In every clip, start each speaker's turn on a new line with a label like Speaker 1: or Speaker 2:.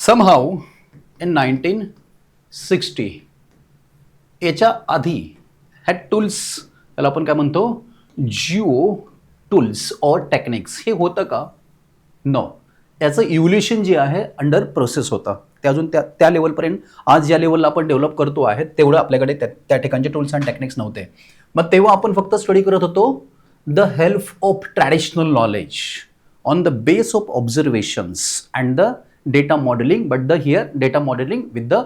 Speaker 1: somehow in 1960 याच्या आधी ह्या टूल्स त्याला आपण काय म्हणतो जिओ टूल्स और टेक्निक्स हे होतं का? नो. याचं इव्होल्युशन जे आहे अंडर प्रोसेस होतं. ते अजून त्या लेवलपर्यंत आज ज्या लेवलला आपण डेव्हलप करतो आहे तेवढं आपल्याकडे त्या ठिकाणचे टूल्स अँड टेक्निक्स नव्हते. मग तेव्हा आपण फक्त स्टडी करत होतो the help of traditional knowledge on the base of observations and the data modelling. But the here data modelling with the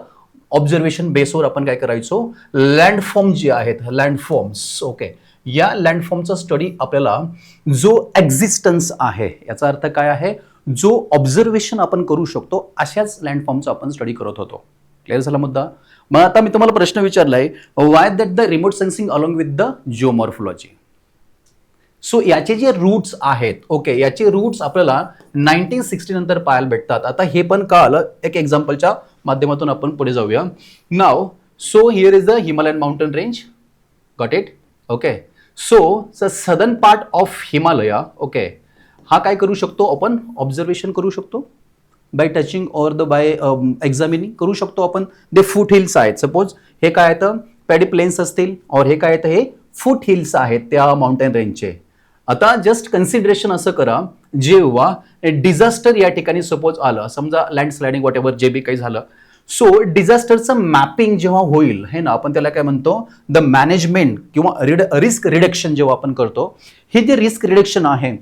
Speaker 1: observation बेसवर आपण काय करायचो लँडफॉर्म जे आहेत लँडफॉर्म्स. ओके, या लँडफॉर्मचा स्टडी आपल्याला जो एक्झिस्टन्स आहे याचा अर्थ काय आहे जो ऑब्झर्वेशन आपण करू शकतो अशाच लँडफॉर्मचा आपण स्टडी करत होतो. क्लिअर झाला मुद्दा? मग आता मी तुम्हाला प्रश्न विचारलाय why that the remote sensing along with the geomorphology. So याचे जे रूट्स आहेत ओके याचे रूट्स आपल्याला 1960 नंतर पाहायला भेटतात. आता हे पण का आलं एक एक्झाम्पलच्या माध्यमातून आपण पुढे जाऊया. नाव so here is the Himalayan mountain range. Got it? Okay. So the southern part of Himalaya okay हा काय करू शकतो आपण ऑब्झर्वेशन करू शकतो बाय टचिंग और द बाय एक्झामिनिंग करू शकतो आपण. दे फूट हिल्स आहेत. सपोज हे काय येतं पॅडी प्लेन्स असतील और हे काय येतं हे फूट हिल्स आहेत त्या माउंटेन रेंजचे. आता जस्ट कन्सिडरेशन असं करा जेव्हा डिझास्टर या ठिकाणी सपोज आलं समजा लँडस्लायडिंग वॉट एव्हर जे बी काही झालं. सो डिझास्टरचं मॅपिंग जेव्हा होईल हे ना आपण त्याला काय म्हणतो द मॅनेजमेंट किंवा रिस्क रिडक्शन जेव्हा आपण करतो हे जे रिस्क रिडक्शन आहे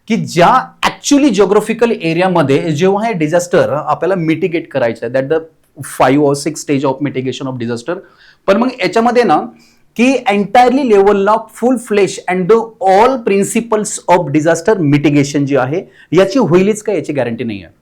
Speaker 1: की ज्या ऍक्च्युअली जिओग्राफिकल एरियामध्ये जेव्हा हे डिझास्टर आपल्याला मिटिगेट करायचं आहे that the 5 or 6 stage of mitigation of disaster. पण मग याच्यामध्ये ना की एंटायरली लेवलला full flesh and the all principles of disaster mitigation जी आहे याची होईलच का याची गॅरंटी नाही आहे.